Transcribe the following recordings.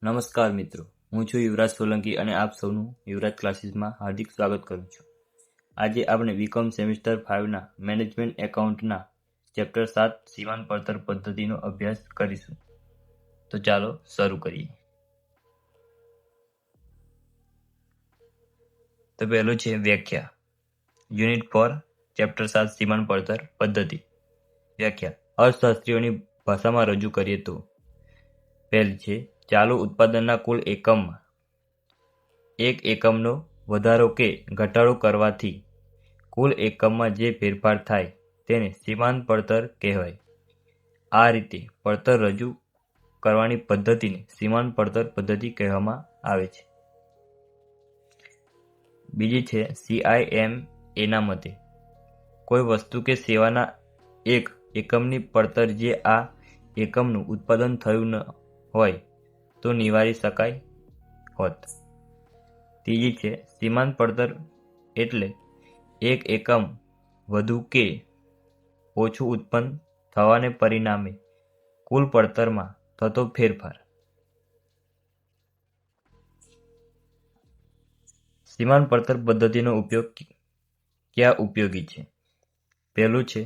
નમસ્કાર મિત્રો, હું છું યુવરાજ સોલંકી અને આપ સૌનું યુવરાજ ક્લાસીસમાં હાર્દિક સ્વાગત કરું છું. આજે આપણે બીકોમ સેમિસ્ટર 5ના મેનેજમેન્ટ એકાઉન્ટના ચેપ્ટર 7 સીમાંત પડતર પદ્ધતિનો અભ્યાસ કરીશું. તો ચાલો શરૂ કરીએ. તો પહેલું છે વ્યાખ્યા. યુનિટ 4 ચેપ્ટર 7 સીમાંત પડતર પદ્ધતિ. વ્યાખ્યા અર્થશાસ્ત્રીઓની ભાષામાં રજૂ કરીએ તો પહેલી છે ચાલુ ઉત્પાદનના કુલ એકમમાં એક એકમનો વધારો કે ઘટાડો કરવાથી કુલ એકમમાં જે ફેરફાર થાય તેને સીમાંત પડતર કહેવાય. આ રીતે પડતર રજૂ કરવાની પદ્ધતિને સીમાંત પડતર પદ્ધતિ કહેવામાં આવે છે. બીજી છે CIMA ના મતે કોઈ વસ્તુ કે સેવાના એક એકમની પડતર જે આ એકમનું ઉત્પાદન થયું ન હોય તો નિવારી શકાય હોત. ત્રીજી છે સીમાંત પડતર એટલે એક એકમ વધુ કે ઓછું ઉત્પન્ન થવાને પરિણામે કુલ પડતરમાં થતો ફેરફાર. સીમાંત પડતર પદ્ધતિનો ઉપયોગ ક્યાં ઉપયોગી છે? પહેલું છે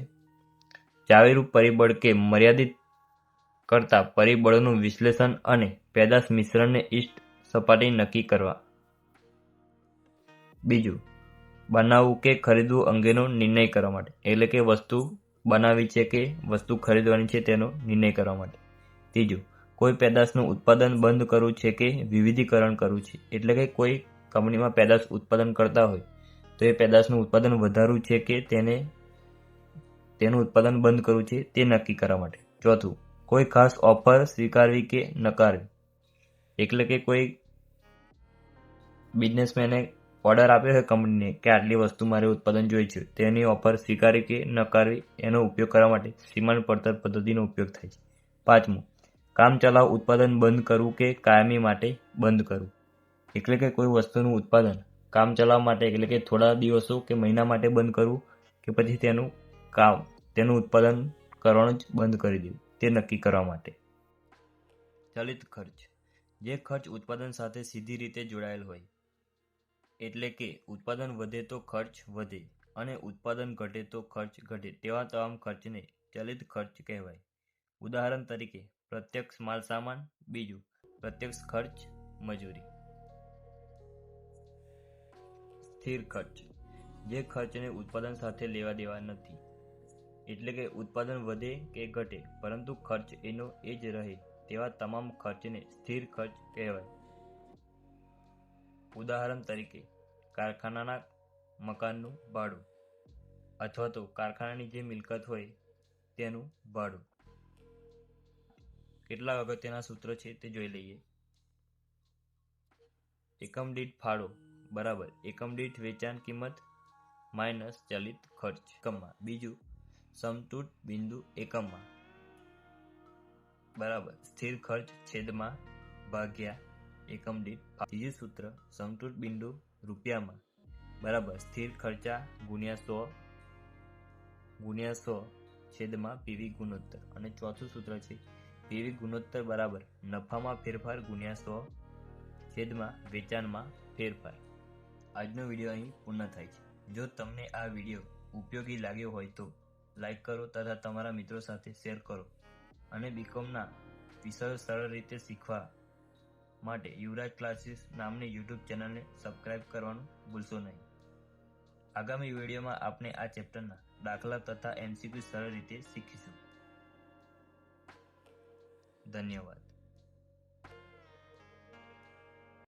ચાવીરૂપ પરિબળ કે મર્યાદિત કરતા પરિબળોનું વિશ્લેષણ અને પેદાશ મિશ્રણને ઇષ્ટ સપાટી નક્કી કરવા. બીજું બનાવવું કે ખરીદવું અંગેનો નિર્ણય કરવા માટે, એટલે કે વસ્તુ બનાવવી છે કે વસ્તુ ખરીદવાની છે તેનો નિર્ણય કરવા માટે. ત્રીજું કોઈ પેદાશનું ઉત્પાદન બંધ કરવું છે કે વિવિધીકરણ કરવું છે, એટલે કે કોઈ કંપનીમાં પેદાશ ઉત્પાદન કરતા હોય તો એ પેદાશનું ઉત્પાદન વધારવું છે કે તેનું ઉત્પાદન બંધ કરવું છે તે નક્કી કરવા માટે. ચોથું કોઈ ખાસ ઓફર સ્વીકારવી કે નકારવી, એટલે કે કોઈ બિઝનેસમેને ઓર્ડર આપ્યો છે કંપનીને કે આટલી વસ્તુ મારે ઉત્પાદન જોઈએ છે, તેની ઓફર સ્વીકારવી કે નકારવી એનો ઉપયોગ કરવા માટે સીમાંત પડતર પદ્ધતિનો ઉપયોગ થાય છે. પાંચમું કામચલાઉ ઉત્પાદન બંધ કરવું કે કાયમી માટે બંધ કરવું, એટલે કે કોઈ વસ્તુનું ઉત્પાદન કામચલાઉ માટે એટલે કે થોડા દિવસો કે મહિના માટે બંધ કરવું કે પછી તેનું ઉત્પાદન કરવાનું જ બંધ કરી દેવું તે નક્કી કરવા માટે. ચલિત ખર્ચ જે ખર્ચ ઉત્પાદન સાથે સીધી રીતે જોડાયેલ હોય, એટલે કે ઉત્પાદન વધે તો ખર્ચ વધે અને ઉત્પાદન ઘટે તો ખર્ચ ઘટે તેવા તમામ ખર્ચને ચલિત ખર્ચ કહેવાય. ઉદાહરણ તરીકે પ્રત્યક્ષ માલ સામાન. બીજું પ્રત્યક્ષ ખર્ચ મજૂરી. સ્થિર ખર્ચ જે ખર્ચને ઉત્પાદન સાથે લેવા દેવા નથી, એટલે કે ઉત્પાદન વધે કે ઘટે પરંતુ ખર્ચ એનો એ જ રહે તેવા તમામ ખર્ચને સ્થિર ખર્ચ કહેવાય. ઉદાહરણ તરીકે કારખાનાના મકાનનું ભાડું અથવા તો કારખાનાની જે મિલકત હોય તેનું ભાડું. કેટલા અગત્યના સૂત્રો છે તે જોઈ લઈએ. એકમ દીઠ ફાળો બરાબર એકમ દીઠ વેચાણ કિંમત માઇનસ ચલિત ખર્ચ એકમમાં. બીજું સમતૂર બિંદુ એકમમાં બરાબર સ્થિર ખર્ચ છેદમાં ભાગ્યા એકમ દીઠ. ત્રીજું સૂત્ર સમતૂર બિંદુ રૂપિયામાં બરાબર સ્થિર ખર્ચા ગુણ્યા 100 છેદમાં પીવી ગુણોત્તર. અને ચોથું સૂત્ર છે પીવી ગુણોત્તર બરાબર નફામાં ફેરફાર ગુણ્યા 100 છેદમાં વેચાણમાં ફેરફાર. આજનો વિડીયો અહીં પૂર્ણ થાય છે. જો તમને આ વિડીયો ઉપયોગી લાગ્યો હોય તો લાઈક કરો તથા તમારા મિત્રો સાથે શેર કરો અને બીકોમના વિષયો સરળ રીતે શીખવા માટે યુવરાજ ક્લાસીસ નામની યુટ્યુબ ચેનલને સબસ્ક્રાઇબ કરવાનું ભૂલશો નહીં. આગામી વિડીયોમાં આપણે આ ચેપ્ટરના દાખલા તથા MCQ સરળ રીતે શીખીશું. ધન્યવાદ.